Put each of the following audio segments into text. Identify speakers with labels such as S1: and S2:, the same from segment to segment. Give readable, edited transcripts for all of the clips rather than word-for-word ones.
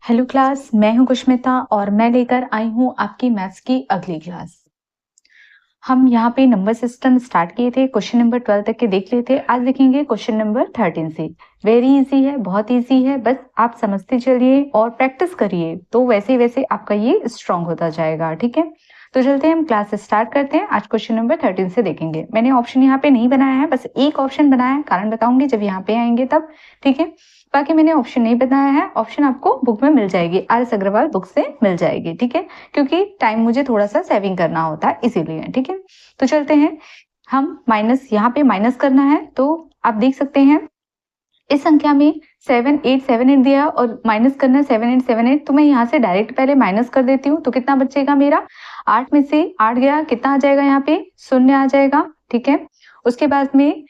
S1: Hello class, मैं हूं कुष्मिता और मैं लेकर आई हूं आपकी मैथ्स की अगली क्लास। हम यहाँ पे नंबर सिस्टम स्टार्ट किए थे, क्वेश्चन नंबर 12 तक के देख लिए थे। आज देखेंगे क्वेश्चन नंबर 13 से। वेरी इजी है, बहुत इजी है, बस आप समझते चलिए और प्रैक्टिस करिए तो वैसे वैसे आपका ये स्ट्रांग होता जाएगा। ठीक है, तो चलते हैं, हम क्लास स्टार्ट करते हैं। आज क्वेश्चन नंबर 13 से देखेंगे। मैंने ऑप्शन यहाँ पे नहीं बनाया है, बस एक ऑप्शन बनाया है, कारण बताऊंगी जब यहाँ पे आएंगे तब। ठीक है, बाकी मैंने ऑप्शन नहीं बनाया है। ऑप्शन आपको बुक में मिल जाएगी, RS अग्रवाल बुक से मिल जाएगी। ठीक है, क्योंकि टाइम मुझे थोड़ा सा सेविंग करना होता है इसीलिए। ठीक है, तो चलते हैं, हम माइनस, यहाँ पे माइनस करना है तो आप देख सकते हैं इस संख्या में 7878 दिया है और माइनस करना है 7878। तो मैं यहाँ से डायरेक्ट पहले माइनस कर देती हूँ, तो कितना बचेगा मेरा, 8 में से 8 गया, कितना आ जाएगा, यहाँ पे 0 आ जाएगा। ठीक है, उसके बाद में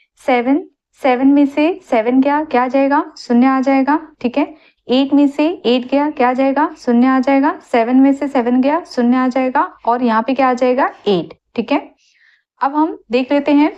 S1: 7 में से 7 गया, क्या आ जाएगा, 0 आ जाएगा। ठीक है, 8 में से 8 गया, क्या आ जाएगा, 0 आ जाएगा। 7 में से 7 गया, 0 आ जाएगा और यहाँ पे क्या आ जाएगा, 8। ठीक है, अब हम देख लेते हैं,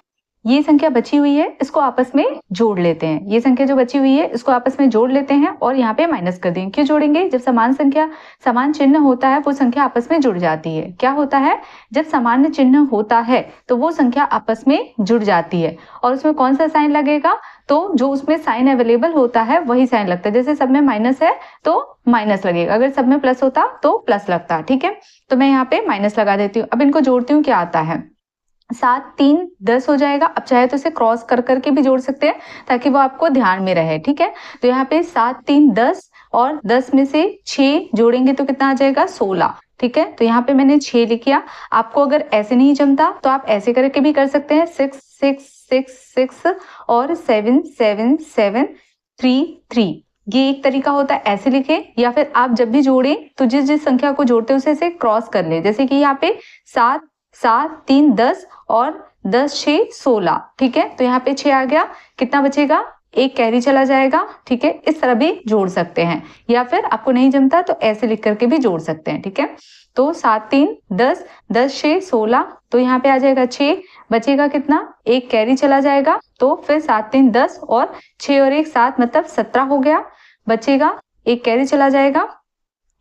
S1: ये संख्या बची हुई है, इसको आपस में जोड़ लेते हैं। ये संख्या जो बची हुई है इसको आपस में जोड़ लेते हैं और यहाँ पे माइनस कर देंगे। क्यों जोड़ेंगे, जब समान संख्या, समान चिन्ह होता है वो संख्या आपस में जुड़ जाती है। क्या होता है, जब समान चिन्ह होता है तो वो संख्या आपस में जुड़ जाती है। और उसमें कौन सा साइन लगेगा, तो जो उसमें साइन अवेलेबल होता है वही साइन लगता है। जैसे सब में माइनस है तो माइनस लगेगा, अगर सब में प्लस होता तो प्लस लगता। ठीक है, तो मैं यहाँ पे माइनस लगा देती हूँ। अब इनको जोड़ती हूँ, क्या आता है, 7 3 10 हो जाएगा। अब चाहे तो इसे क्रॉस कर करके भी जोड़ सकते हैं ताकि वो आपको ध्यान में रहे। ठीक है, तो यहाँ पे 7 3 10 और 10 में से 6 जोड़ेंगे तो कितना आ जाएगा, 16। ठीक है, तो यहाँ पे मैंने 6 लिख किया। आपको अगर ऐसे नहीं जमता तो आप ऐसे करके भी कर सकते हैं, 6 6 6 6 और 7 7 7 3 3। ये एक तरीका होता है, ऐसे लिखे, या फिर आप जब भी जोड़े तो जिस जिस संख्या को जोड़ते हैं उसे क्रॉस कर ले। जैसे कि यहाँ पे 7 7 3 10 और 10 6 16। ठीक है, तो यहाँ पे 6 आ गया, कितना बचेगा, एक कैरी चला जाएगा। ठीक है, इस तरह भी जोड़ सकते हैं, या फिर आपको नहीं जमता तो ऐसे लिख करके भी जोड़ सकते हैं। ठीक है, तो 7 3 10 10 6 16, तो यहाँ पे आ जाएगा 6, बचेगा कितना, एक कैरी चला जाएगा। तो फिर 7 3 10 और 6 और 1 7, मतलब 17 हो गया, बचेगा एक कैरी चला जाएगा।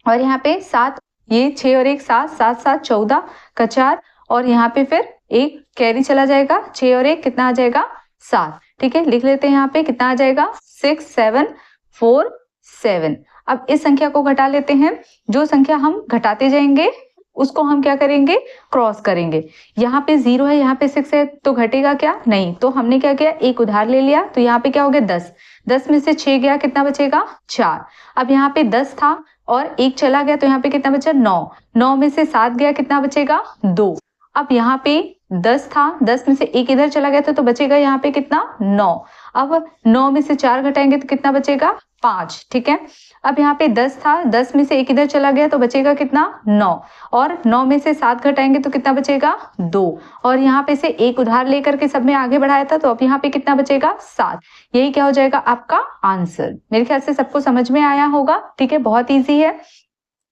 S1: और यहाँ पे 7, ये 6 और 1 7 7 7 14 का 4, और यहाँ पे फिर एक कैरी चला जाएगा, 6 और 1 कितना आ जाएगा, 7। ठीक है, लिख लेते हैं, यहाँ पे कितना आ जाएगा, 6 7 4 7। अब इस संख्या को घटा लेते हैं। जो संख्या हम घटाते जाएंगे उसको हम क्या करेंगे, क्रॉस करेंगे। यहाँ पे 0 है, यहाँ पे 6 है, तो घटेगा क्या, नहीं। तो हमने क्या किया, एक उधार ले लिया, तो यहाँ पे क्या हो गया, 10। 10 में से 6 गया, कितना बचेगा, 4। अब यहाँ पे 10 था और एक चला गया, तो यहाँ पे कितना बचा, 9। 9 में से 7 गया, कितना बचेगा, 2। अब यहाँ पे 10 था, 10 में से एक इधर चला गया था, तो बचेगा यहाँ पे कितना, 9। अब 9 में से 4 घटाएंगे तो कितना बचेगा, 5। ठीक है, अब यहाँ पे 10 था, 10 में से एक इधर चला गया तो बचेगा कितना, 9। और 9 में से 7 घटाएंगे तो कितना बचेगा, 2। और यहाँ पे से एक उधार लेकर के सब में आगे बढ़ाया था, तो अब यहाँ पे कितना बचेगा, 7। यही क्या हो जाएगा आपका आंसर। मेरे ख्याल से सबको समझ में आया होगा। ठीक है, बहुत ईजी है।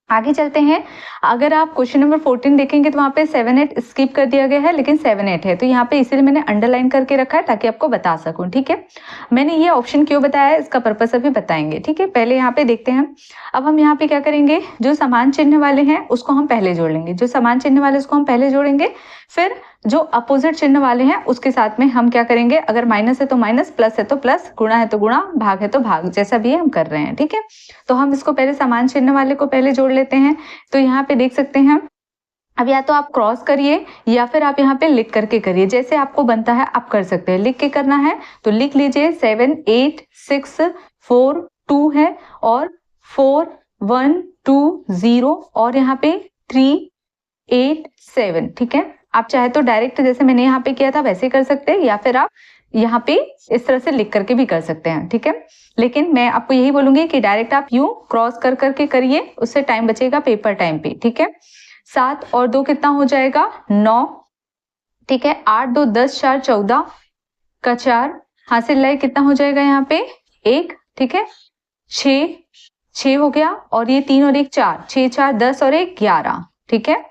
S1: आगे चलते हैं। अगर आप क्वेश्चन नंबर 14 देखेंगे तो वहां पे 7 8 स्किप कर दिया गया है, लेकिन 7 8 है, तो यहाँ पे इसीलिए मैंने अंडरलाइन करके रखा है ताकि आपको बता सकूं। ठीक है, मैंने ये ऑप्शन क्यों बताया है, इसका पर्पस अभी बताएंगे। ठीक है, पहले यहाँ पे देखते हैं। अब हम यहाँ पे क्या करेंगे, जो समान चिन्ह वाले हैं उसको हम पहले जोड़ लेंगे, जो समान चिन्ह वाले उसको हम पहले जोड़ेंगे, फिर जो अपोजिट चिन्ह वाले हैं उसके साथ में हम क्या करेंगे, अगर माइनस है तो माइनस, प्लस है तो प्लस, गुणा है तो गुणा, भाग है तो भाग, जैसा भी हम कर रहे हैं। ठीक है, तो हम इसको पहले समान चिन्ह वाले को पहले जोड़ लेते हैं। तो यहाँ पे देख सकते हैं, अब या तो आप क्रॉस करिए या फिर आप यहाँ पे लिख करके करिए, जैसे आपको बनता है आप कर सकते हैं। लिख के करना है तो लिख लीजिए, 7 8 6 4 2 है और 4 1 2 0 और यहाँ पे 3 8 7। ठीक है, आप चाहे तो डायरेक्ट जैसे मैंने यहाँ पे किया था वैसे कर सकते हैं, या फिर आप यहाँ पे इस तरह से लिख करके भी कर सकते हैं। ठीक है, लेकिन मैं आपको यही बोलूंगी कि डायरेक्ट आप यूं क्रॉस कर करके करिए, उससे टाइम बचेगा पेपर टाइम पे। ठीक है, 7 और 2 कितना हो जाएगा, 9। ठीक है, 8 2 10 4 14 का 4, हासिल लाए कितना हो जाएगा यहाँ पे 1। ठीक है, 6 हो गया और ये 3 और 1 4, 6 4 10 और 1 11। ठीक है,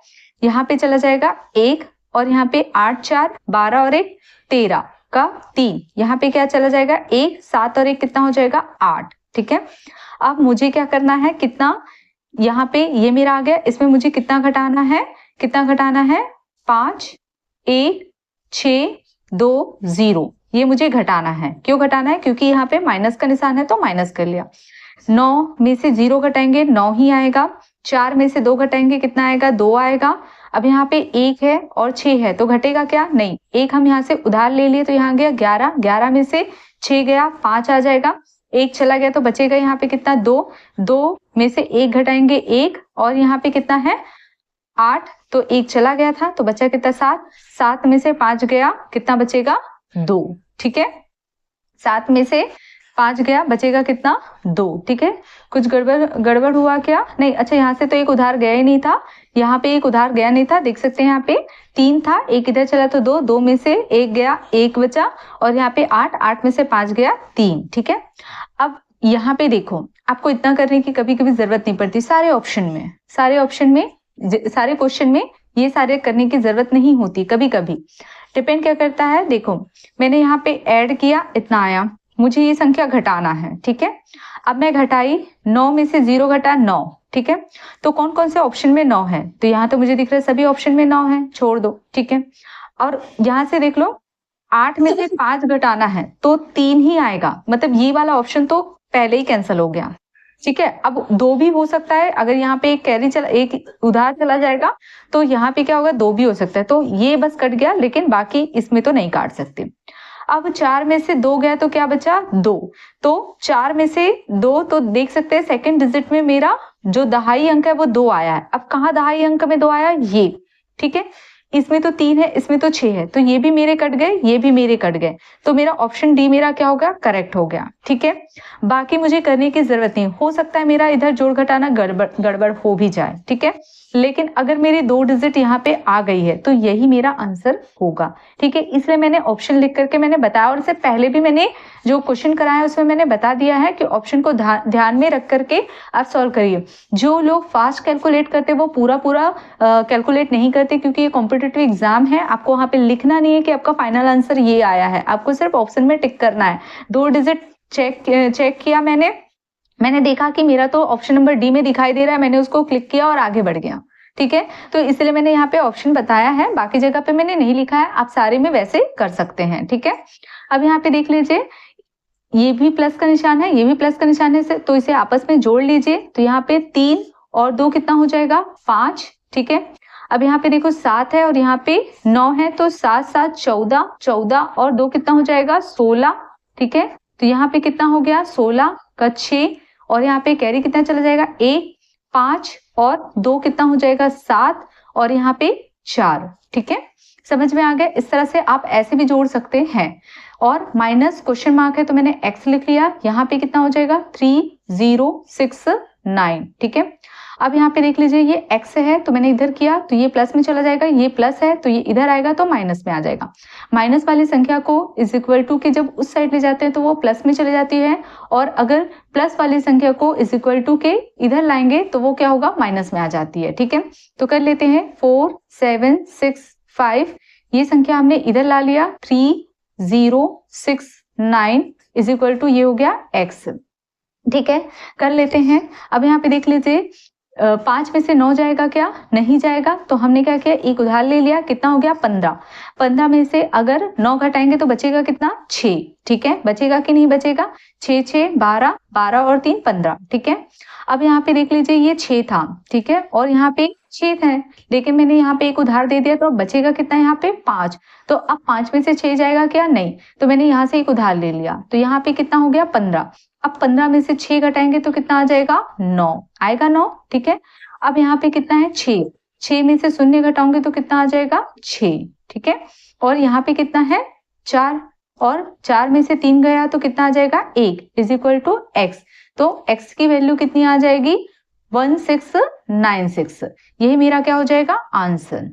S1: यहाँ पे चला जाएगा 1 और यहाँ पे 8 4 12 और 1 13 का 3, यहाँ पे क्या चला जाएगा 1, 7 और 1 कितना हो जाएगा 8। ठीक है। अब मुझे क्या करना है, कितना यहाँ पे ये मेरा आ गया, इसमें मुझे कितना घटाना है, 5 1 6 2 0, ये मुझे घटाना है। क्यों घटाना है, क्योंकि यहाँ पे माइनस का निशान है तो माइनस कर लिया। 9 में से 0 घटाएंगे 9 ही आएगा, 4 में से 2 घटाएंगे कितना आएगा, 2 आएगा। अब यहाँ पे 1 है और 6 है तो घटेगा क्या, नहीं, 1 हम यहाँ से उधार ले लिए तो यहाँ गया 11, 11 में से 6 गया 5 आ जाएगा, 1 चला गया तो बचेगा यहाँ पे कितना, 2, 2 में से 1 घटाएंगे 1, और यहाँ पे कितना है 8, तो 1 चला गया था तो बचा कितना 7, 7 में से 5 गया कितना बचेगा 2, ठीक है। 7 में से 5 गया बचेगा कितना 2, ठीक है। कुछ गड़बड़ हुआ क्या, नहीं, अच्छा यहाँ से तो एक उधार गया ही नहीं था, यहाँ पे एक उधार गया नहीं था, देख सकते हैं यहाँ पे 3 था, 1 इधर चला तो 2, 2 में से 1 गया 1 बचा, और यहाँ पे 8, 8 में से 5 गया 3, ठीक है। अब यहाँ पे देखो, आपको इतना करने की कभी कभी जरूरत नहीं पड़ती, सारे क्वेश्चन में ये सारे करने की जरूरत नहीं होती, कभी कभी डिपेंड क्या करता है। देखो मैंने यहाँ पे ऐड किया, इतना आया, मुझे ये संख्या घटाना है, ठीक है। अब मैं घटाई, 9 में से 0 घटा 9, ठीक है। तो कौन कौन से ऑप्शन में 9 है, तो यहाँ तो मुझे दिख रहा है सभी ऑप्शन में 9 है, छोड़ दो, ठीक है। और यहाँ से देख लो 8 में से 5 घटाना है तो 3 ही आएगा, मतलब ये वाला ऑप्शन तो पहले ही कैंसिल हो गया, ठीक है। अब 2 भी हो सकता है, अगर यहाँ पे एक उधार चला जाएगा तो यहाँ पे क्या होगा, 2 भी हो सकता है, तो ये बस कट गया, लेकिन बाकी इसमें तो नहीं काट सकते। अब 4 में से 2 गया तो क्या बचा 2, तो 4 में से 2, तो देख सकते हैं सेकंड डिजिट में मेरा जो दहाई अंक है वो 2 आया है। अब कहाँ दहाई अंक में 2 आया, ये, ठीक है। इसमें तो 3 है, इसमें तो 6 है, तो ये भी मेरे कट गए, ये भी मेरे कट गए, तो मेरा ऑप्शन डी मेरा क्या हो गया, करेक्ट हो गया, ठीक है। बाकी मुझे करने की जरूरत नहीं, हो सकता है मेरा इधर जोड़ घटाना गड़बड़ हो भी जाए, ठीक है, लेकिन अगर मेरी 2 डिजिट यहाँ पे आ गई है तो यही मेरा आंसर होगा, ठीक है। इसलिए मैंने ऑप्शन लिख करके मैंने बताया, और इससे पहले भी मैंने जो क्वेश्चन कराया उसमें मैंने बता दिया है कि ऑप्शन को ध्यान में रख करके आप सॉल्व करिए। जो लोग फास्ट कैलकुलेट करते वो पूरा कैलकुलेट नहीं करते, क्योंकि ये कॉम्पिटिटिव एग्जाम है, आपको वहां पे लिखना नहीं है कि आपका फाइनल आंसर ये आया है, आपको सिर्फ ऑप्शन में टिक करना है। 2 डिजिट चेक किया मैंने देखा कि मेरा तो ऑप्शन नंबर डी में दिखाई दे रहा है, मैंने उसको क्लिक किया और आगे बढ़ गया, ठीक है। तो इसलिए मैंने यहाँ पे ऑप्शन बताया है, बाकी जगह पे मैंने नहीं लिखा है, आप सारे में वैसे कर सकते हैं, ठीक है। अब यहाँ पे देख लीजिए, ये भी प्लस का निशान है, ये भी प्लस का निशान है, तो इसे आपस में जोड़ लीजिए, तो यहाँ पे 3 और 2 कितना हो जाएगा 5, ठीक है। अब यहाँ पे देखो 7 है और यहाँ पे 9 है, तो 7 7 14, 14 और 2 कितना हो जाएगा 16, ठीक है। तो यहाँ पे कितना हो गया 16 का 6, और यहाँ पे कैरी कितना चला जाएगा 1, 5 और 2 कितना हो जाएगा 7, और यहाँ पे 4, ठीक है। समझ में आ गया, इस तरह से आप ऐसे भी जोड़ सकते हैं। और माइनस क्वेश्चन मार्क है तो मैंने x लिख लिया, यहाँ पे कितना हो जाएगा 3069, ठीक है। अब यहाँ पे देख लीजिए ये x है तो मैंने इधर किया तो ये प्लस में चला जाएगा, ये प्लस है तो ये इधर आएगा तो माइनस में आ जाएगा। माइनस वाली संख्या को इज इक्वल टू के जब उस साइड ले जाते हैं तो वो प्लस में चले जाती है, और अगर प्लस वाली संख्या को इज इक्वल टू के इधर लाएंगे तो वो क्या होगा माइनस में आ जाती है, ठीक है। तो कर लेते हैं 4 7 6 5, ये संख्या हमने इधर ला लिया, 3069 इज इक्वल टू ये हो गया x, ठीक है। कर लेते हैं, अब यहाँ पे देख लीजिए 5 में से 9 जाएगा क्या, नहीं जाएगा, तो हमने क्या किया एक उधार ले लिया, कितना हो गया 15, 15 में से अगर 9 घटाएंगे तो बचेगा कितना 6, ठीक है। बचेगा कि नहीं बचेगा, 6 6 12, 12 और 3 15, ठीक है। अब यहाँ पे देख लीजिए ये 6 था, ठीक है, और यहाँ पे 6 है, लेकिन मैंने यहाँ पे एक उधार दे दिया तो अब बचेगा कितना यहाँ पे 5, तो अब 5 में से 6 जाएगा क्या, नहीं, तो मैंने यहाँ से एक उधार ले लिया तो यहाँ पे कितना हो गया 15। अब 15 में से 6 घटाएंगे तो कितना आ जाएगा 9 आएगा 9, ठीक है। अब यहाँ पे कितना है 6, 6 में से 0 घटाओगे तो कितना आ जाएगा 6, ठीक है। और यहाँ पे कितना है 4, और 4 में से 3 गया तो कितना आ जाएगा 1 इज इक्वल टू x, तो x की वैल्यू कितनी आ जाएगी 1696, यही मेरा क्या हो जाएगा आंसर,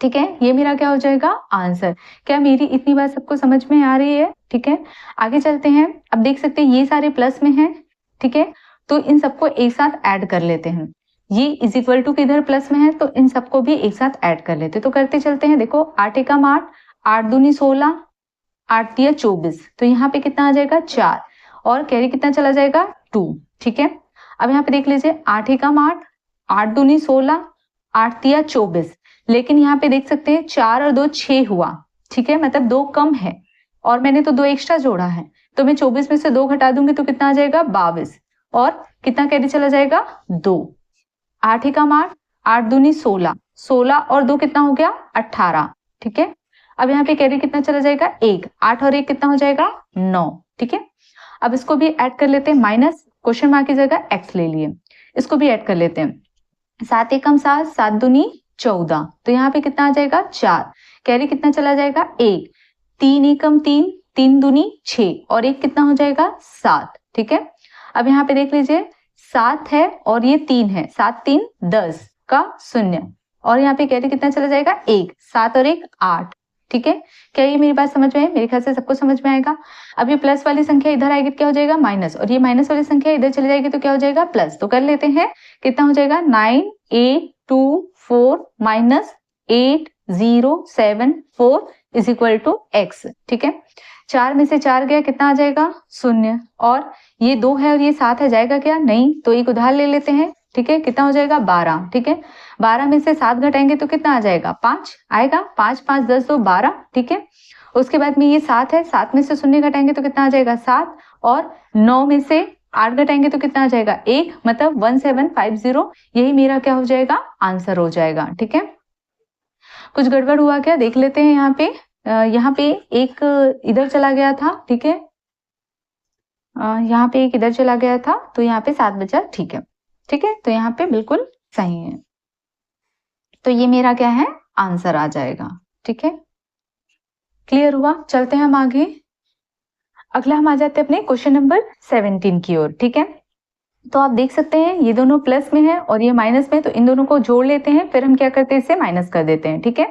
S1: ठीक है। ये मेरा क्या हो जाएगा आंसर। क्या मेरी इतनी बात सबको समझ में आ रही है, ठीक है। आगे चलते हैं, अब देख सकते हैं ये सारे प्लस में हैं, ठीक है, तो इन सबको एक साथ ऐड कर लेते हैं, ये इज इक्वल टू किधर प्लस में है तो इन सबको भी एक साथ ऐड कर लेते हैं। तो करते चलते हैं, देखो 8 एकम 8, 8 दूनी 16, 8 दिया 24, तो यहाँ पे कितना आ जाएगा 4, और कैरी कितना चला जाएगा 2, ठीक है। अब यहाँ पे देख लीजिए 8 एकम 8, 8 दूनी 16, 8 तिया 24, लेकिन यहाँ पे देख सकते हैं 4 और 2 6 हुआ, ठीक है, मतलब 2 कम है और मैंने तो 2 एक्स्ट्रा जोड़ा है, तो मैं 24 में से 2 घटा दूंगी तो कितना आ जाएगा 22 और कितना कैरी चला जाएगा 2। 8 एकम 8, 8 दूनी 16, 16 और 2 कितना हो गया 18, ठीक है। अब यहाँ पे कैरी कितना चला जाएगा 1, 8 और 1 कितना हो जाएगा 9, ठीक है। अब इसको भी ऐड कर लेते हैं, माइनस क्वेश्चन मार्क की जगह x ले लिए, इसको भी ऐड कर लेते हैं। 7 एकम 7, 7 दूनी 14, तो यहाँ पे कितना आ जाएगा 4, कैरी कितना चला जाएगा 1, 3 एकम 3, 3 दूनी 6 और 1 कितना हो जाएगा 7, ठीक है। अब यहाँ पे देख लीजिए 7 है और ये 3 है, 7 3 10 का 0 और यहाँ पे कैरी कितना चला जाएगा 1, 7 और 1 8, ठीक है। क्या ये मेरी बात समझ में आई? मेरे ख्याल से सबको समझ में आएगा। अब ये प्लस वाली संख्या इधर आएगी तो क्या हो जाएगा माइनस, और ये माइनस वाली संख्या इधर चली जाएगी तो क्या हो जाएगा प्लस। तो कर लेते हैं, कितना हो जाएगा 9 8 2 4 minus 8 0 7 4 is equal to x, ठीक है। 4 में से 4 गया कितना आ जाएगा 0 और ये 2 है और ये 7 है, जाएगा क्या नहीं, तो एक उधार ले लेते हैं, ठीक है। कितना हो जाएगा 12, ठीक है। 12 में से 7 घटाएंगे तो कितना आ जाएगा 5 आएगा, 5 5 10 2 12, ठीक है। उसके बाद में ये 7 है, 7 में से 0 घटाएंगे तो कितना आ जाएगा 7 और 9 में से 8 घटाएंगे तो कितना आ जाएगा 1, मतलब 1750, यही मेरा क्या हो जाएगा आंसर हो जाएगा, ठीक है। कुछ गड़बड़ हुआ क्या देख लेते हैं। यहाँ पे एक इधर चला गया था, ठीक है, यहाँ पे एक इधर चला गया था तो यहाँ पे 7 बचा, ठीक है, ठीक है। तो यहाँ पे बिल्कुल सही है, तो ये मेरा क्या है आंसर आ जाएगा, ठीक है। क्लियर हुआ? चलते हैं हम आगे। अगला हम आ जाते हैं अपने क्वेश्चन नंबर 17 की ओर, ठीक है। तो आप देख सकते हैं ये दोनों प्लस में है और ये माइनस में, तो इन दोनों को जोड़ लेते हैं, फिर हम क्या करते हैं इसे माइनस कर देते हैं, ठीक है।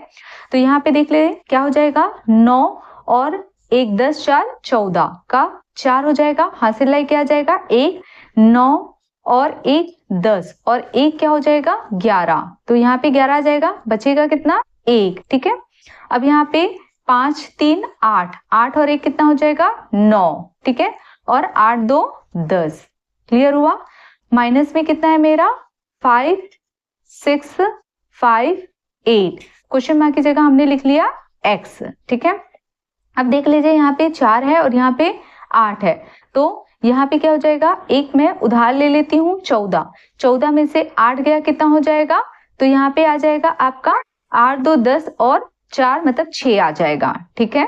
S1: तो यहाँ पे देख ले क्या हो जाएगा 9 और 1 10 4 14 का 4 हो जाएगा, हासिल लाई क्या आ जाएगा 1 9 और 1 10 और 1 क्या हो जाएगा 11, तो यहाँ पे 11 आ जाएगा, बचेगा कितना 1, ठीक है। अब यहाँ पे 5 3 8, 8 और 1 कितना हो जाएगा 9, ठीक है, और 8 2 10। क्लियर हुआ? माइनस में कितना है मेरा 5 6 5 8, क्वेश्चन मार्क की जगह हमने लिख लिया x, ठीक है। अब देख लीजिए यहाँ पे 4 है और यहाँ पे 8 है, तो यहाँ पे क्या हो जाएगा, एक मैं उधार ले लेती हूँ 14, 14 में से 8 गया कितना हो जाएगा, तो यहाँ पे आ जाएगा आपका 8 2 10 और 4 मतलब 6 आ जाएगा, ठीक है।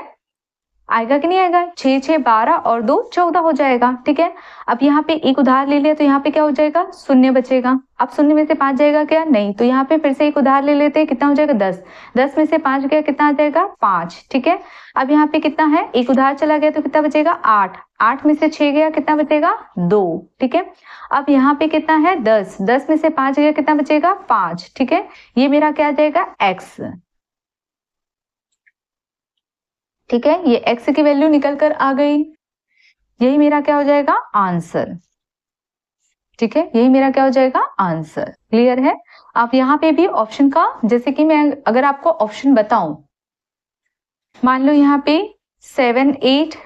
S1: आएगा कि नहीं आएगा, 6 6 12 और 2 14 हो जाएगा, ठीक है। अब यहाँ पे एक उधार ले लिया तो यहाँ पे क्या हो जाएगा 0 बचेगा। अब 0 में से 5 जाएगा क्या नहीं, तो यहाँ पे फिर से एक उधार ले लेते हैं, कितना हो जाएगा 10, 10 में से 5 गया कितना आ जाएगा 5, ठीक है। अब यहाँ पे कितना है, एक उधार चला गया तो कितना बचेगा 8, 8 में से 6 गया कितना बचेगा 2, ठीक है। अब यहाँ पे कितना है 10, 10 में से 5 गया कितना बचेगा 5, ठीक है। ये मेरा क्या आ जाएगा x, ठीक है। ये x की वैल्यू निकल कर आ गई, यही मेरा क्या हो जाएगा आंसर, ठीक है। यही मेरा क्या हो जाएगा आंसर। क्लियर है? आप यहाँ पे भी ऑप्शन का, जैसे कि मैं अगर आपको ऑप्शन बताऊं, मान लो यहाँ पे 7 8,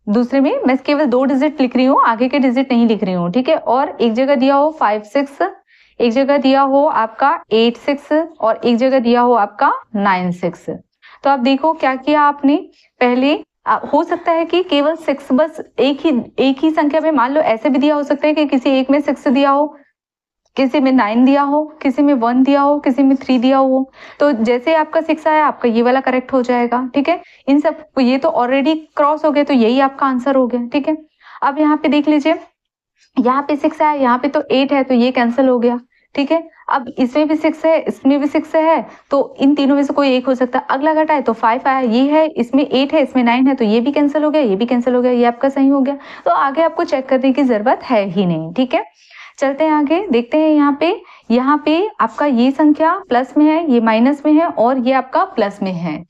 S1: दूसरे में मैं केवल 2 डिजिट लिख रही हूँ, आगे के डिजिट नहीं लिख रही हूँ, ठीक है। और एक जगह दिया हो 5 6, एक जगह दिया हो आपका 8 6 और एक जगह दिया हो आपका 9 6। तो आप देखो क्या किया आपने, पहले हो सकता है कि केवल 6, बस एक ही संख्या में, मान लो ऐसे भी दिया हो सकता है कि किसी एक में 6 दिया हो, किसी में 9 दिया हो, किसी में 1 दिया हो, किसी में 3 दिया हो, तो जैसे आपका 6 आया आपका ये वाला करेक्ट हो जाएगा, ठीक है। इन सब ये तो ऑलरेडी क्रॉस हो गया, तो यही आपका आंसर हो गया, ठीक है। अब यहाँ पे देख लीजिए, यहाँ पे 6 आया, यहाँ पे तो 8 है, तो ये कैंसिल हो गया, ठीक है। अब इसमें भी 6 है, इसमें भी 6 है, तो इन तीनों में से कोई एक हो सकता है। अगला घटा है तो 5 आया, ये है, इसमें 8 है, इसमें 9 है, तो ये भी कैंसिल हो गया, ये भी कैंसिल हो गया, ये आपका सही हो गया। तो आगे आपको चेक करने की जरूरत है ही नहीं, ठीक है। चलते हैं आगे, देखते हैं यहाँ पे आपका ये संख्या प्लस में है, ये माइनस में है और ये आपका प्लस में है।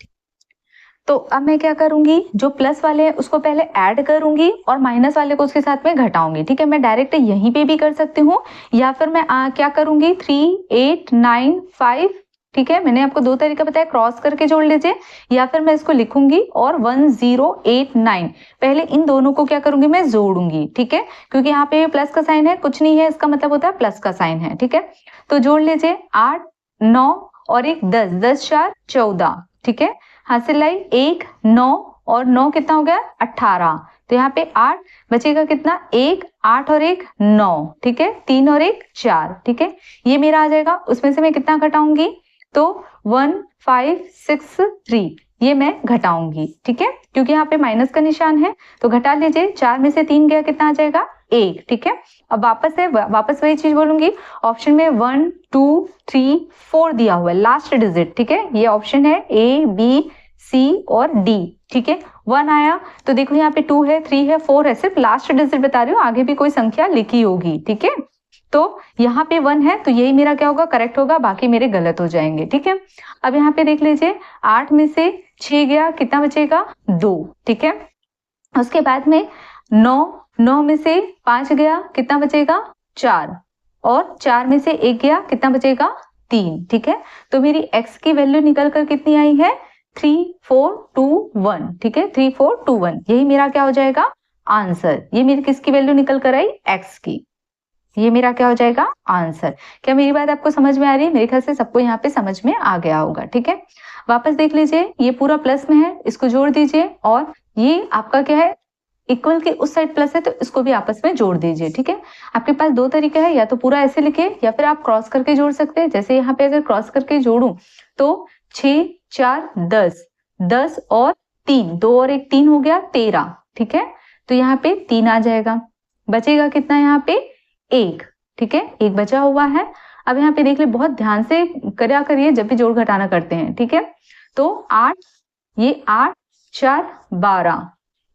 S1: तो अब मैं क्या करूंगी, जो प्लस वाले हैं उसको पहले ऐड करूंगी और माइनस वाले को उसके साथ में घटाऊंगी, ठीक है। मैं डायरेक्ट यहीं पे भी कर सकती हूँ, या फिर मैं क्या करूंगी 3 8 9 5 ठीक है, मैंने आपको दो तरीका बताया, क्रॉस करके जोड़ लीजिए या फिर मैं इसको लिखूंगी और 1089 पहले इन दोनों को क्या करूंगी, मैं जोड़ूंगी। ठीक है, क्योंकि यहाँ पे प्लस का साइन है, कुछ नहीं है, इसका मतलब होता है प्लस का साइन है। ठीक है, तो जोड़ लीजिए 8 9 और एक 10, 10 4 14। ठीक है, हासिल लाई 1 9 और 9 कितना हो गया 18। तो यहाँ पे 8 बचेगा कितना, 1 8 और एक 9। ठीक है, 3 और एक 4। ठीक है, ये मेरा आ जाएगा। उसमें से मैं कितना घटाऊंगी, तो 1563 ये मैं घटाऊंगी। ठीक है, क्योंकि यहाँ पे माइनस का निशान है तो घटा लीजिए। 4 में से 3 गया, कितना आ जाएगा 1। ठीक है, अब वापस वही चीज बोलूंगी। ऑप्शन में 1 2 3 4 दिया हुआ है, लास्ट डिजिट। ठीक है, ये ऑप्शन है A B C और D। ठीक है, 1 आया तो देखो यहाँ पे 2 है 3 है 4 है, सिर्फ लास्ट डिजिट बता रही हूँ, आगे भी कोई संख्या लिखी होगी। ठीक है, तो यहाँ पे 1 है तो यही मेरा क्या होगा, करेक्ट होगा, बाकी मेरे गलत हो जाएंगे। ठीक है, अब यहाँ पे देख लीजिए 8 में से 6 गया, कितना बचेगा 2। ठीक है, उसके बाद में 9 में से 5 गया, कितना बचेगा 4 और 4 में से 1 गया, कितना बचेगा 3। ठीक है, तो मेरी x की वैल्यू निकल कर कितनी आई है 3421। ठीक है, 3421 यही मेरा क्या हो जाएगा आंसर। ये मेरी किसकी वैल्यू निकल कर आई, x की। ये मेरा क्या हो जाएगा आंसर। क्या मेरी बात आपको समझ में आ रही है? मेरे ख्याल से सबको यहाँ पे समझ में आ गया होगा। ठीक है, वापस देख लीजिए, ये पूरा प्लस में है, इसको जोड़ दीजिए और ये आपका क्या है इक्वल के उस साइड प्लस है तो इसको भी आपस में जोड़ दीजिए। ठीक है, आपके पास दो तरीके हैं, या तो पूरा ऐसे लिखे या फिर आप क्रॉस करके जोड़ सकते हैं। जैसे यहाँ पे अगर क्रॉस करके जोड़ू तो 6 4 10 10 और 3 2 और एक 3 हो गया 13। ठीक है, तो यहाँ पे 3 आ जाएगा, बचेगा कितना यहाँ पे 1। ठीक है, 1 बचा हुआ है। अब यहाँ पे देख ले, बहुत ध्यान से करा करिए जब भी जोड़ घटाना करते हैं। ठीक है, तो 8 ये 8 4 12।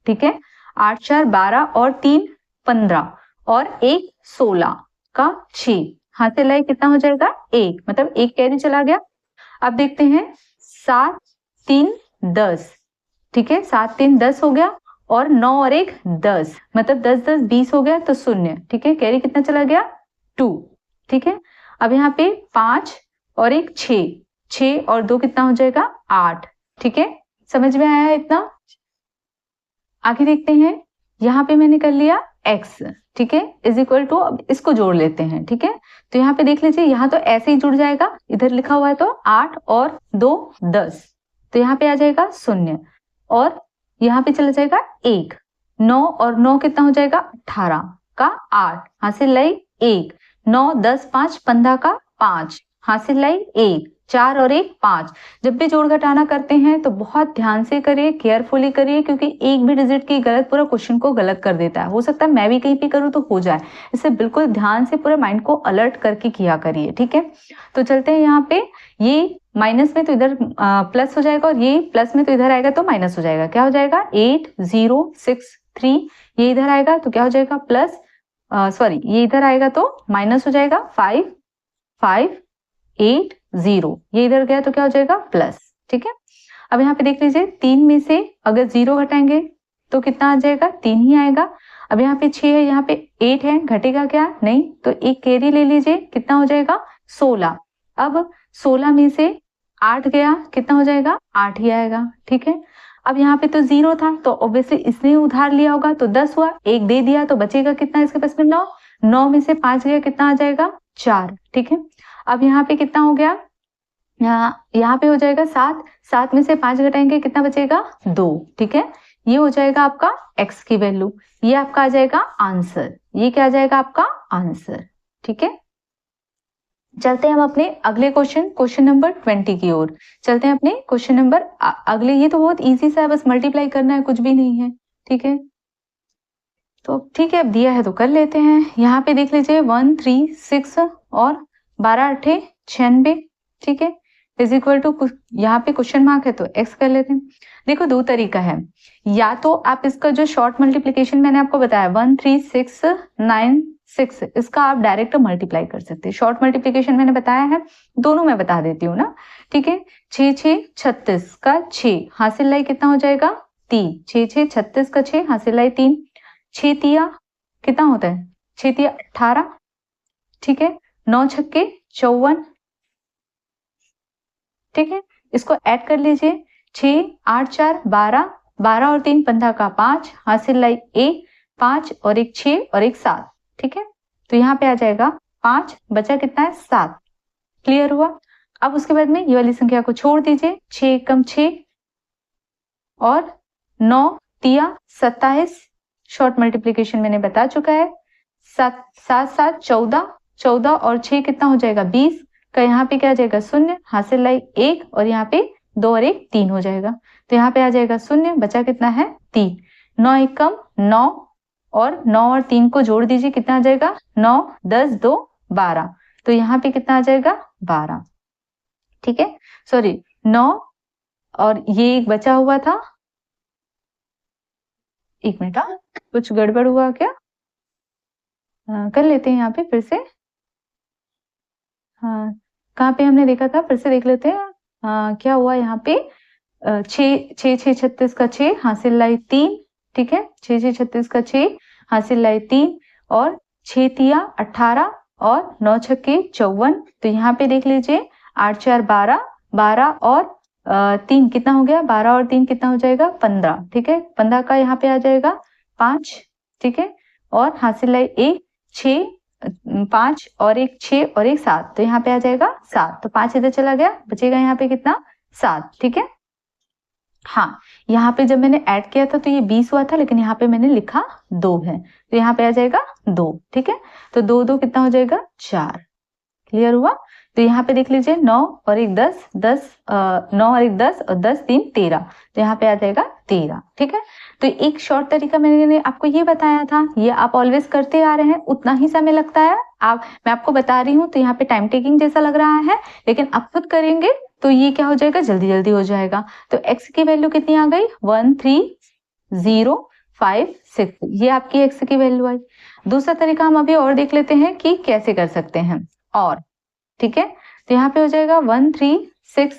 S1: ठीक है, 8 4 12 और 3 15 और 1 16 का 6 हाथ से लाई, कितना हो जाएगा 1, मतलब 1 कैरी चला गया। अब देखते हैं 7 3 10। ठीक है, 7 3 10 हो गया और 9 और एक 10, मतलब 10 10 20 हो गया तो 0। ठीक है, कैरी कितना चला गया 2। ठीक है, अब यहाँ पे 5 और एक 6, 6 और 2 कितना हो जाएगा 8। ठीक है, समझ में आया है इतना? आगे देखते हैं, यहाँ पे मैंने कर लिया x। ठीक है, इज इक्वल टू, अब इसको जोड़ लेते हैं। ठीक है, तो यहाँ पे देख लीजिए, यहाँ तो ऐसे ही जुड़ जाएगा, इधर लिखा हुआ है तो 8 और 2 10, तो यहाँ पे आ जाएगा 0 और यहाँ पे चला जाएगा 1। 9 और 9 कितना हो जाएगा 18 का 8 हासिल लाई 1। 9 10 5 15 का 5 हासिल लाई 1। 4 और एक 5। जब भी जोड़ घटाना करते हैं तो बहुत ध्यान से करिए, केयरफुली करिए, क्योंकि एक भी डिजिट की गलत पूरा क्वेश्चन को गलत कर देता है। हो सकता है मैं भी कहीं पे करूँ तो हो जाए, इससे बिल्कुल ध्यान से पूरे माइंड को अलर्ट करके किया करिए। ठीक है, तो चलते हैं यहाँ पे, ये माइनस में तो इधर प्लस हो जाएगा और ये प्लस में तो इधर आएगा तो माइनस हो जाएगा। क्या हो जाएगा 8063, ये इधर आएगा तो क्या हो जाएगा प्लस, सॉरी ये इधर आएगा तो माइनस हो जाएगा 5580, ये इधर गया तो क्या हो जाएगा प्लस। ठीक है, अब यहाँ पे देख लीजिए, 3 में से अगर 0 घटाएंगे तो कितना आ जाएगा 3 ही आएगा। अब यहाँ पे 6 है, यहाँ पे 8 है, घटेगा क्या नहीं, तो एक कैरी ले लीजिए, कितना हो जाएगा 16। अब 16 में से 8 गया, कितना हो जाएगा 8 ही आएगा। ठीक है, अब यहाँ पे तो 0 था तो ऑब्वियसली इसने उधार लिया होगा तो 10 हुआ, एक दे दिया तो बचेगा कितना इसके पास में 9। 9 में से 5 गया, कितना आ जाएगा 4। ठीक है, अब यहाँ पे कितना हो गया, यहाँ पे हो जाएगा 7। 7 में से 5 घटाएंगे, कितना बचेगा 2। ठीक है, ये हो जाएगा आपका x की वैल्यू, ये आपका आ जाएगा आंसर। ये क्या आ जाएगा आपका आंसर। ठीक है, चलते हैं हम अपने अगले क्वेश्चन नंबर 20 की ओर। चलते हैं अपने क्वेश्चन नंबर अगले। ये तो बहुत इजी सा है, बस मल्टीप्लाई करना है, कुछ भी नहीं है। ठीक है, तो ठीक है, अब दिया है तो कर लेते हैं। यहाँ पे देख लीजिए 136 और 12 8 96। ठीक है, इज इक्वल टू, यहाँ पे क्वेश्चन मार्क है तो x कर लेते हैं। देखो दो तरीका है, या तो आप इसका जो शॉर्ट मल्टीप्लीकेशन मैंने आपको बताया 13696, इसका आप डायरेक्ट मल्टीप्लाई कर सकते हैं। शॉर्ट मल्टीप्लीकेशन मैंने बताया है, दोनों मैं बता देती हूँ ना। ठीक है, 6 6 36 का 6 हासिल लाई कितना हो जाएगा 3। 6 6 36 का 6 हासिल लाई 3। 6 तिया कितना होता है 6 तिया 18। ठीक है, 9 छक्के 54, ठीक है, इसको ऐड कर लीजिए। 6 8 4 12, 12 और 3 15 का 5, हासिल लाई 1, 5 और 1 6 और 1 7। ठीक है, तो यहाँ पे आ जाएगा 5, बचा कितना है 7। क्लियर हुआ। अब उसके बाद में ये वाली संख्या को छोड़ दीजिए। 6 एकम 6 और 9 तिया 27, शॉर्ट मल्टीप्लीकेशन मैंने बता चुका है। 7 7 7 14, 14 और 6 कितना हो जाएगा 20 का, यहाँ पे क्या आ जाएगा 0, हासिल लाई 1 और यहाँ पे 2 और 1 3 हो जाएगा। तो यहाँ पे आ जाएगा 0, बचा कितना है 3। 9 एकम 9 और 9 और 3 को जोड़ दीजिए, कितना आ जाएगा 9 10 2 12। तो यहाँ पे कितना आ जाएगा 12। ठीक है, सॉरी 9 और ये एक बचा हुआ था, एक मिनट, कुछ गड़बड़ हुआ क्या? कर लेते हैं यहाँ पे फिर से। हाँ, कहाँ पे हमने देखा था, फिर से देख लेते हैं। क्या हुआ यहाँ पे, 6 6 6 36 का 6, हासिल लाई 3। ठीक है, 6 6 36 का 6, हासिल लाई 3 और 6 तिया 18 और 9 छक्के 54। तो यहाँ पे देख लीजिए 8 4 12, 12 और 3 कितना हो गया, 12 और 3 कितना हो जाएगा 15। ठीक है, 15 का यहाँ पे आ जाएगा 5। ठीक है, और हासिल लाई 1 6, 5 और 1 6 और 1 7। तो यहाँ पे आ जाएगा 7। तो 5 इधर चला गया, बचेगा यहाँ पे कितना 7। ठीक है, हाँ, यहाँ पे जब मैंने ऐड किया था तो ये 20 हुआ था, लेकिन यहाँ पे मैंने लिखा 2 है, तो यहाँ पे आ जाएगा 2। ठीक है, तो 2 2 कितना हो जाएगा 4। क्लियर हुआ। तो यहाँ पे देख लीजिए 9 और 1 10, 10 9 और 1 10 और 10 3 13। तो यहाँ पे आ जाएगा 13। ठीक है, तो एक शॉर्ट तरीका मैंने आपको ये बताया था, ये आप ऑलवेज करते आ रहे हैं, उतना ही समय लगता है। मैं आपको बता रही हूँ तो यहाँ पे टाइम टेकिंग जैसा लग रहा है, लेकिन आप खुद करेंगे तो ये क्या हो जाएगा, जल्दी जल्दी हो जाएगा। तो x की वैल्यू कितनी आ गई 1 3 0 5 6, ये आपकी x की वैल्यू आई। दूसरा तरीका हम अभी और देख लेते हैं कि कैसे कर सकते हैं। और ठीक है, तो यहाँ पे हो जाएगा 1 3 6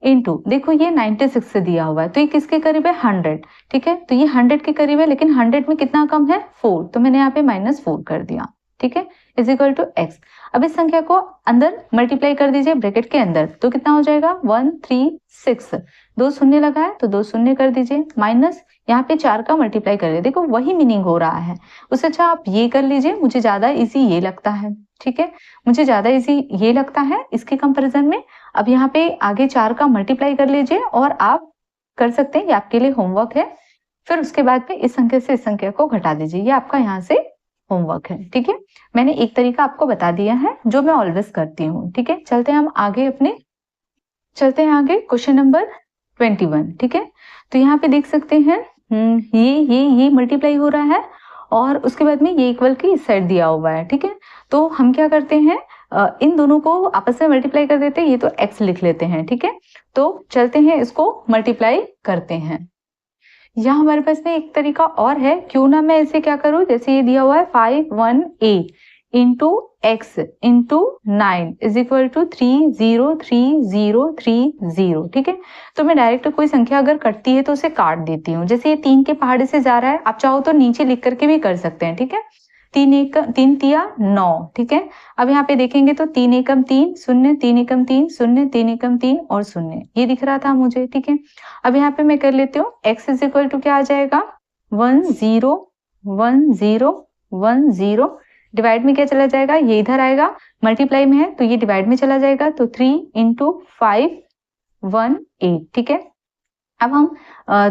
S1: इंटू, देखो ये 96 से दिया हुआ है, तो ये किसके करीब है 100। ठीक है, तो ये 100 के करीब है, लेकिन 100 में कितना कम है 4, तो मैंने यहाँ पे -4 कर दिया। ठीक है, इज इक्वल टू x। अब इस संख्या को अंदर मल्टीप्लाई कर दीजिए ब्रैकेट के अंदर, तो कितना हो जाएगा 1 3 6, 2 शून्य लगा है तो 2 शून्य कर दीजिए, माइनस यहाँ पे 4 का मल्टीप्लाई कर दीजिए। देखो वही मीनिंग हो रहा है, उससे अच्छा आप ये कर लीजिए, मुझे ज्यादा इजी ये लगता है। ठीक है, मुझे ज्यादा इजी ये लगता है इसके कंपैरिजन में। अब यहाँ पे आगे 4 का मल्टीप्लाई कर लीजिए और आप कर सकते हैं, ये आपके लिए होमवर्क है। फिर उसके बाद में इस संख्या से इस संख्या को घटा दीजिए, ये आपका यहाँ से होमवर्क है। ठीक है, मैंने एक तरीका आपको बता दिया है जो मैं ऑलवेज करती हूँ। ठीक है, चलते हैं हम आगे क्वेश्चन नंबर 21। ठीक है, तो यहाँ पे देख सकते हैं ये मल्टीप्लाई हो रहा है और उसके बाद में ये इक्वल की इस साइड दिया हुआ है। ठीक है, तो हम क्या करते हैं, इन दोनों को आपस में मल्टीप्लाई कर देते हैं, ये तो x लिख लेते हैं। ठीक है, तो चलते हैं इसको मल्टीप्लाई करते हैं। यहाँ हमारे पास में एक तरीका और है, क्यों ना मैं इसे क्या करूं, जैसे ये दिया हुआ है 518 into x into 9 is equal to 3033030। ठीक है, तो मैं डायरेक्ट कोई संख्या अगर कटती है तो उसे काट देती हूँ। जैसे ये 3 के पहाड़े से जा रहा है, आप चाहो तो नीचे लिख करके भी कर सकते हैं। ठीक है, 3 तिया 9। ठीक है, अब यहाँ पे देखेंगे तो 3 एकम 3 0, 3 एकम 3 0, 3 एकम 3 और 0, ये दिख रहा था मुझे। ठीक है, अब यहाँ पे मैं कर लेती हूँ x इज इक्वल टू क्या आ जाएगा 1 0 1 0 1 0, डिवाइड में क्या चला जाएगा, ये इधर आएगा, मल्टीप्लाई में है तो ये डिवाइड में चला जाएगा, तो 3 इंटू 5 1 8। ठीक है, अब हम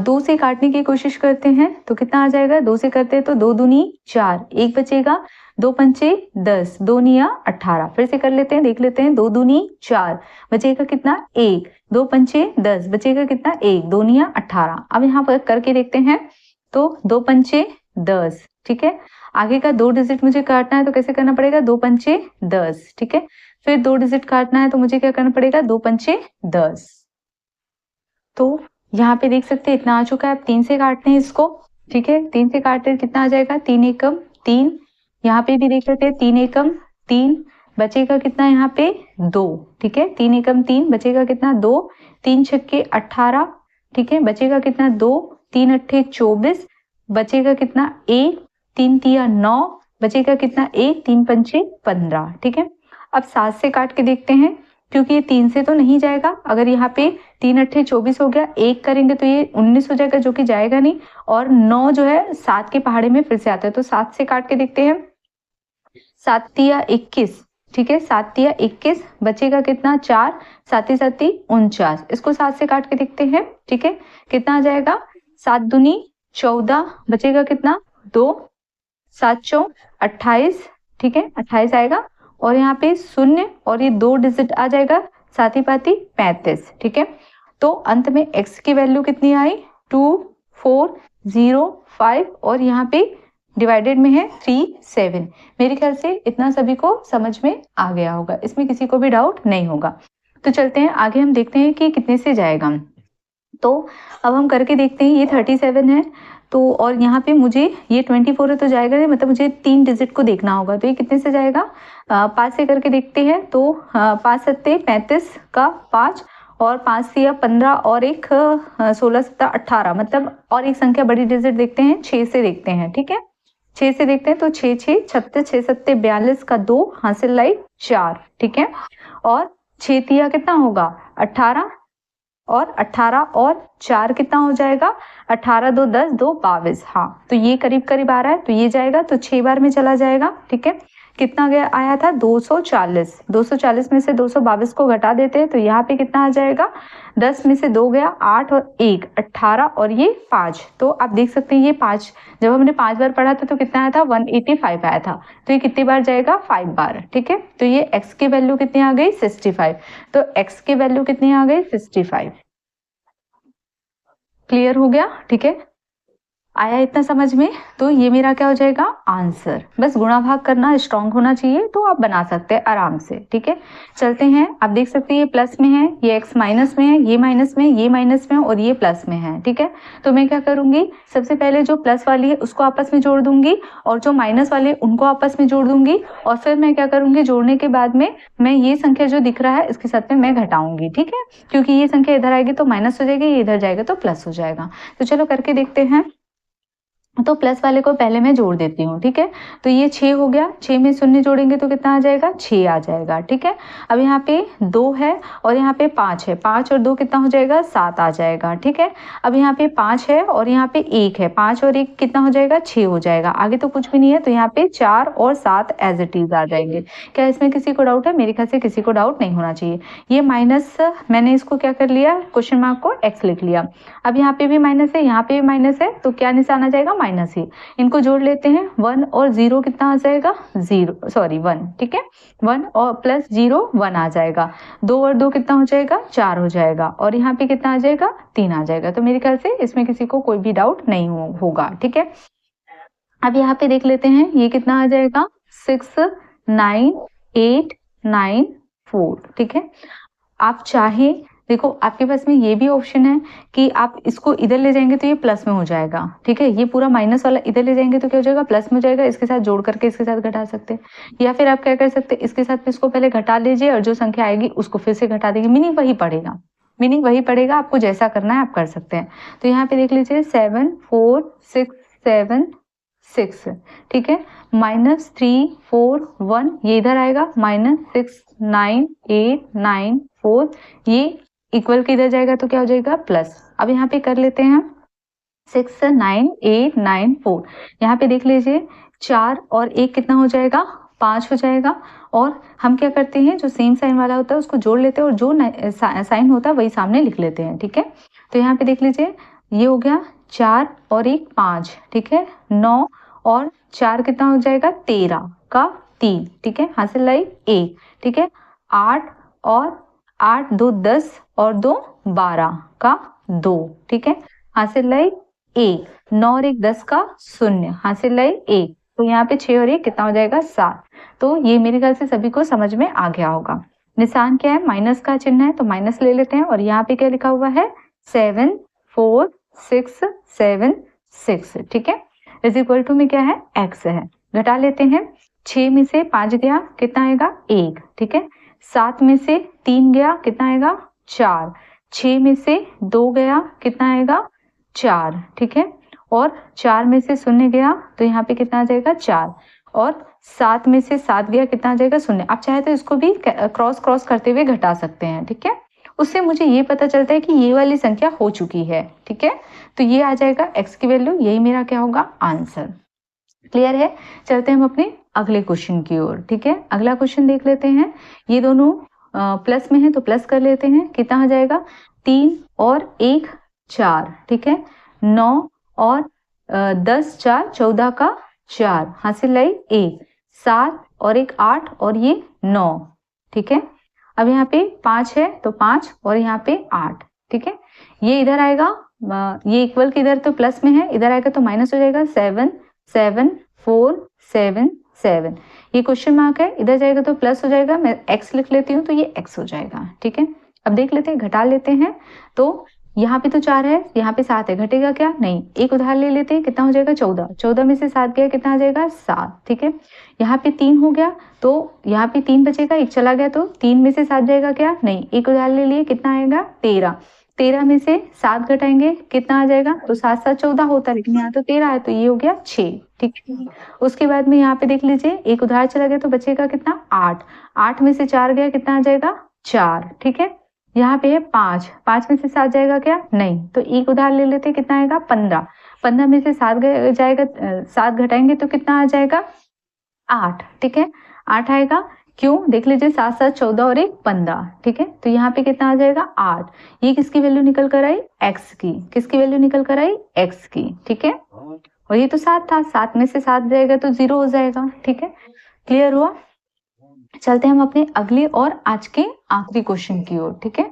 S1: 2 से काटने की कोशिश करते हैं तो कितना आ जाएगा, 2 से करते हैं तो 2 दूनी 4, 1 बचेगा, 2 पंचे 10, 2 निया 18। फिर से कर लेते हैं, देख लेते हैं, 2 दूनी 4, बचेगा कितना 1, 2 पंचे 10, बचेगा कितना 1, 2 निया 18। अब यहाँ पर करके देखते हैं तो 2 पंचे 10। ठीक है, आगे का 2 डिजिट मुझे काटना है तो कैसे करना पड़ेगा, 2 पंचे 10। ठीक है, फिर 2 डिजिट काटना है तो मुझे क्या करना पड़ेगा, 2 पंचे 10। तो यहाँ पे देख सकते हैं इतना आ चुका है। अब 3 से काटते हैं इसको। ठीक है, 3 से काटते हैं कितना आ जाएगा, 3 एकम 3, यहाँ पे भी देख लेते हैं 3 एकम 3, बचेगा कितना यहाँ पे 2। ठीक है, 3 एकम 3 बचेगा कितना 2, 3 छक्के 18। ठीक है, बचेगा कितना 2, 3 अट्ठे 24, बचेगा कितना 1, 3 तिया 9, बचेगा कितना 1, 3 पंचे 15। ठीक है, अब 7 से काट के देखते हैं क्योंकि ये 3 से तो नहीं जाएगा। अगर यहाँ पे 3 अट्ठे 24 हो गया, 1 करेंगे तो ये 19 हो जाएगा, जो कि जाएगा नहीं। और 9 जो है 7 के पहाड़े में फिर से आता है, तो 7 से काट के देखते हैं। 7 तिया 21, ठीक है, 7 तिया 21, बचेगा कितना 4, 7 7 49। इसको 7 से काट के देखते हैं, ठीक है, कितना आ जाएगा 7 दूनी 14, बचेगा कितना 2, 7 चौ 28, ठीक है, 28 आएगा। और यहाँ पे शून्य और ये 2 डिजिट आ जाएगा, साथ ही पाती 35, ठीक है। तो अंत में x की वैल्यू कितनी आई 2405 और यहाँ पे डिवाइडेड में है 37। मेरे ख्याल से इतना सभी को समझ में आ गया होगा, इसमें किसी को भी डाउट नहीं होगा। तो चलते हैं आगे, हम देखते हैं कि कितने से जाएगा। तो अब हम करके देखते हैं, ये 37 है तो, और यहाँ पे मुझे ये 24 है तो जाएगा नहीं, मतलब मुझे 3 डिजिट को देखना होगा। तो ये कितने से जाएगा 5 से करके देखते हैं। तो 5 सत्ते 35 का 5 और 5 से 15 और एक 16 सत्ता 18, मतलब और एक संख्या बड़ी डिजिट देखते हैं, 6 से देखते हैं, ठीक है, 6 से देखते हैं। तो 6 6 36, 6 सत्ते 42 का 2, हासिल लाई 4, ठीक है। और 6 तिया कितना होगा 18, और 18 और 4 कितना हो जाएगा 18 2 10 2 22। हाँ, तो ये करीब करीब आ रहा है, तो ये जाएगा, तो 6 बार में चला जाएगा, ठीक है। कितना गया आया था 240, 240 में से 222 को घटा देते हैं, तो यहाँ पे कितना आ जाएगा 10 में से 2 गया 8 और 1 18 और ये 5। तो आप देख सकते हैं ये 5, जब हमने 5 बार पढ़ा था तो कितना आया था 185 आया था। तो ये कितनी बार जाएगा 5 बार, ठीक है। तो ये x की वैल्यू कितनी आ गई 65। तो x की वैल्यू कितनी आ गई 65। क्लियर हो गया, ठीक है, आया इतना समझ में। तो ये मेरा क्या हो जाएगा आंसर। बस गुणा भाग करना स्ट्रांग होना चाहिए, तो आप बना सकते हैं आराम से, ठीक है। चलते हैं, आप देख सकते हैं ये प्लस में है, ये x माइनस में है, ये माइनस में, ये माइनस में और ये प्लस में है, ठीक है। तो मैं क्या करूंगी, सबसे पहले जो प्लस वाली है उसको आपस में जोड़ दूंगी, और जो माइनस वाले उनको आपस में जोड़ दूंगी, और फिर मैं क्या करूंगी, जोड़ने के बाद में मैं ये संख्या जो दिख रहा है इसके साथ में मैं घटाऊंगी, ठीक है, क्योंकि ये संख्या इधर आएगी तो माइनस हो जाएगी, ये इधर जाएगा तो प्लस हो जाएगा। तो चलो करके देखते हैं। तो प्लस वाले को पहले मैं जोड़ देती हूँ, ठीक है। तो ये 6 हो गया, 6 में शून्य जोड़ेंगे तो कितना आ जाएगा 6 आ जाएगा, ठीक है। अब यहाँ पे 2 है और यहाँ पे 5 है, 5 और 2 कितना हो जाएगा 7 आ जाएगा, ठीक है। अब यहाँ पे 5 है और यहाँ पे 1 है, 5 और 1 कितना हो जाएगा 6 हो जाएगा, आगे तो कुछ भी नहीं है। तो यहाँ पे 4 और 7 एज इट इज आ जाएंगे। क्या इसमें किसी को डाउट है? मेरे ख्याल से किसी को डाउट नहीं होना चाहिए। ये माइनस, मैंने इसको क्या कर लिया, क्वेश्चन मार्क को x लिख लिया। अब यहाँ पे भी माइनस है, यहाँ पे भी माइनस है, तो क्या निशान आ जाएगा माइनस ही। इनको जोड़ लेते हैं, 1 और 0 कितना आ जाएगा 0, सॉरी 1, ठीक है, 1 और प्लस 0 1 आ जाएगा, 2 और 2 कितना हो जाएगा 4 हो जाएगा, और यहाँ पे कितना आ जाएगा 3 आ जाएगा। तो मेरे ख्याल से इसमें किसी को कोई भी डाउट नहीं होगा, ठीक है। अब यहाँ पे देख लेते हैं, ये कितना आ जाएगा 6 9 8 9 4, ठीक है। आप चाहे, देखो आपके पास में ये भी ऑप्शन है कि आप इसको इधर ले जाएंगे तो ये प्लस में हो जाएगा, ठीक है। ये पूरा माइनस वाला इधर ले जाएंगे तो क्या हो जाएगा प्लस में हो जाएगा, इसके साथ जोड़ करके इसके साथ घटा सकते हैं। या फिर आप क्या कर सकते हैं, इसके साथ इसको पहले घटा लीजिए और जो संख्या आएगी उसको फिर से घटा देंगे, मीनिंग वही पड़ेगा, मीनिंग वही पड़ेगा। आपको जैसा करना है आप कर सकते हैं। तो यहाँ पे देख लीजिए 7 4 6 7 6, ठीक है, -3 4 1 ये इधर आएगा, -6 9 8 9 4 ये इक्वल के इधर जाएगा तो क्या हो जाएगा प्लस। अब यहाँ पे कर लेते हैं 6 9 8 9 4, यहाँ पे देख लीजिए 4 और 1 कितना हो जाएगा 5 हो जाएगा। और हम क्या करते हैं, जो सेम साइन वाला होता है उसको जोड़ लेते हैं और जो साइन होता है वही सामने लिख लेते हैं, ठीक है। तो यहाँ पे देख लीजिए ये हो गया 4 और 1 5, ठीक है, 9 और 4 कितना हो जाएगा 13 का 3, ठीक है, हासिल लाई 1, ठीक है, 8 और 8 2 10 और 2 12 का 2, ठीक है, हासिल लाई 1, 9 और 1 10 का 0, हासिल लाई 1। तो यहाँ पे 6 और 1 कितना हो जाएगा 7। तो ये मेरे ख्याल से सभी को समझ में आ गया होगा। निशान क्या है, माइनस का चिन्ह है, तो माइनस ले लेते हैं। और यहाँ पे क्या लिखा हुआ है 7 4 6 7 6, ठीक है, इज इक्वल टू में क्या है x है। घटा लेते हैं, 6 में से 5 गया कितना आएगा 1, ठीक है, 7 में से 3 गया कितना आएगा 4, 6 में से 2 गया कितना आएगा 4, ठीक है, और 4 में से 0 गया तो यहाँ पे कितना आ जाएगा 4, और 7 में से 7 गया कितना आ जाएगा 0। आप चाहे तो इसको भी क्रॉस करते हुए घटा सकते हैं, ठीक है। उससे मुझे ये पता चलता है कि ये वाली संख्या हो चुकी है, ठीक है। तो ये आ जाएगा x की वैल्यू, यही मेरा क्या होगा आंसर। क्लियर है। चलते हैं हम अपने अगले क्वेश्चन की ओर, ठीक है। अगला क्वेश्चन देख लेते हैं। ये दोनों प्लस में है तो प्लस कर लेते हैं। कितना आ जाएगा 3 और 1 4, ठीक है। 9 और 10 4 14 का 4, हासिल लाई 1, 7 और 1 8 और ये 9, ठीक है। अब यहाँ पे 5 है तो 5 और यहाँ पे 8, ठीक है। ये इधर आएगा, ये इक्वल के इधर तो प्लस में है, इधर आएगा तो माइनस हो जाएगा। 7 7 4 7 7, ये क्वेश्चन मार्क है, इधर जाएगा तो प्लस हो जाएगा। मैं x लिख लेती हूँ तो ये x हो जाएगा, ठीक है। अब देख लेते हैं, घटा लेते हैं। तो यहाँ पे तो 4 है, यहाँ पे 7 है, घटेगा क्या नहीं। एक उधार ले लेते हैं, कितना हो जाएगा 14, 14 में से 7 गया कितना आ जाएगा 7, ठीक है। यहाँ पे 3 हो गया तो यहाँ पे 3 बचेगा, एक चला गया तो 3 में से 7 जाएगा क्या नहीं। एक उधार ले लिए, कितना आएगा 13, 13 में से 7 घटाएंगे कितना आ जाएगा, तो 7 7 14 होता है, लेकिन यहाँ तो 13 है तो ये हो गया 6, ठीक है। उसके बाद में यहाँ पे देख लीजिए, एक उधार चला गया तो बचेगा कितना 8, 8 में से 4 गया कितना आ जाएगा 4, ठीक है। यहाँ पे है 5, 5 में से 7 जाएगा क्या नहीं, तो एक उधार ले लेते कितना आएगा 15, 15 में से 7 जाएगा, 7 घटाएंगे तो कितना आ जाएगा 8, ठीक है। 8 आएगा, क्यों देख लीजिए 7 7 14 और 1 15, ठीक है। तो यहाँ पे कितना आ जाएगा 8। ये किसकी वैल्यू निकल कर आई x की, किसकी वैल्यू निकल कर आई x की, ठीक है। और ये तो 7 था, 7 में से 7 जाएगा तो 0 हो जाएगा, ठीक है। क्लियर हुआ। चलते हैं हम अपने अगले और आज के आखिरी क्वेश्चन की ओर, ठीक है।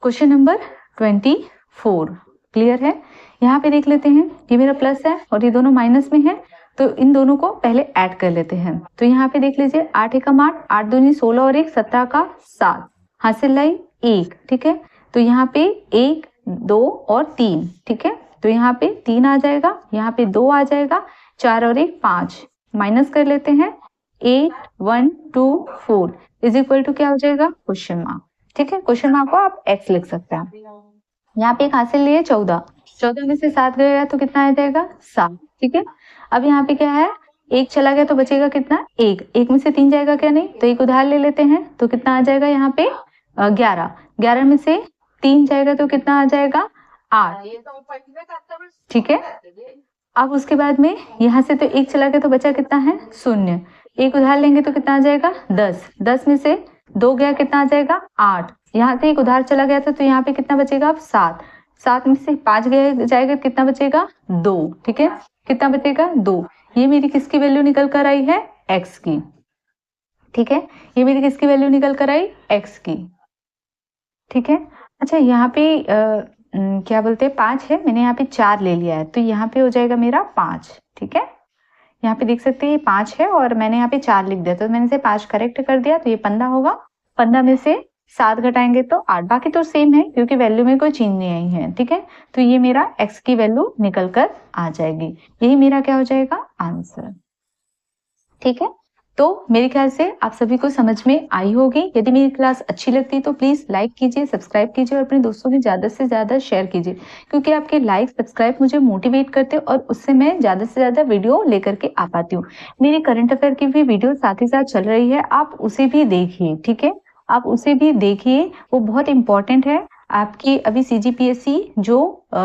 S1: क्वेश्चन नंबर 24 क्लियर है। यहाँ पे देख लेते हैं, ये मेरा प्लस है और ये दोनों माइनस में है, तो इन दोनों को पहले ऐड कर लेते हैं। तो यहाँ पे देख लीजिए 8 एकम 8, 8 दूनी 16 और 1 17 का 7, हासिल लाई 1, ठीक है। तो यहाँ पे 1 2 और 3, ठीक है। तो यहाँ पे 3 आ जाएगा, यहाँ पे 2 आ जाएगा, 4 और 1 5, माइनस कर लेते हैं 8 1 2 4 इज इक्वल टू क्या हो जाएगा क्वेश्चन मार्क, ठीक है। क्वेश्चन मार्क को आप x लिख सकते हैं। यहाँ पे एक हासिल लिए 14, 14 में से 7 गया तो कितना आ जाएगा 7, ठीक है। अब यहाँ पे क्या है, एक चला गया तो बचेगा कितना 1, 1 में से 3 जाएगा क्या नहीं, तो एक उधार ले लेते हैं तो कितना आ जाएगा यहाँ पे 11, 11 में से 3 जाएगा तो कितना आ जाएगा 8, ठीक है। अब उसके बाद में यहाँ से तो एक चला गया तो बचा कितना है 0, एक उधार लेंगे तो कितना आ जाएगा 10, 10 में से 2 गया कितना आ जाएगा 8, यहाँ से एक उधार चला गया था तो यहाँ पे कितना बचेगा अब 7, 7 में से 5 गया जाएगा कितना बचेगा 2, ठीक है। कितना बचेगा 2, ये मेरी किसकी वैल्यू निकल कर आई है x की, ठीक है। ये मेरी किसकी वैल्यू निकल कर आई x की, ठीक है। अच्छा यहाँ पे क्या बोलते हैं 5 है, मैंने यहाँ पे 4 ले लिया है तो यहाँ पे हो जाएगा मेरा 5, ठीक है। यहाँ पे देख सकते हैं ये 5 है और मैंने यहाँ पे 4 लिख दिया तो मैंने से 5 करेक्ट कर दिया तो ये 15 होगा। 15 में से 7 घटाएंगे तो 8, बाकी तो सेम है क्योंकि वैल्यू में कोई चेंज नहीं आई है, ठीक है। तो ये मेरा x की वैल्यू निकल कर आ जाएगी, यही मेरा क्या हो जाएगा आंसर, ठीक है। तो मेरे ख्याल से आप सभी को समझ में आई होगी। यदि मेरी क्लास अच्छी लगती है तो प्लीज लाइक कीजिए, सब्सक्राइब कीजिए और अपने दोस्तों में ज्यादा से ज्यादा शेयर कीजिए, क्योंकि आपके लाइक सब्सक्राइब मुझे मोटिवेट करते हैं और उससे मैं ज्यादा से ज्यादा वीडियो लेकर के आ पाती हूँ। मेरी करंट अफेयर की भी वीडियो साथ ही साथ चल रही है, आप उसे भी देखिए, ठीक है। आप उसे भी देखिए, वो बहुत इंपॉर्टेंट है आपकी अभी CGPSC जो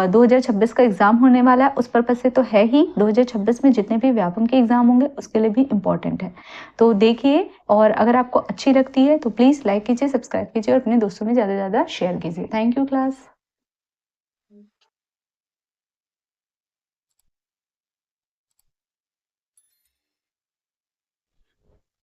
S1: 2026 का एग्जाम होने वाला है उस पर्पज से तो है ही, 2026 में जितने भी व्यापम के एग्जाम होंगे उसके लिए भी इम्पोर्टेंट है। तो देखिए, और अगर आपको अच्छी लगती है तो प्लीज लाइक कीजिए, सब्सक्राइब कीजिए और अपने दोस्तों में ज्यादा से ज्यादा शेयर कीजिए। Thank you class.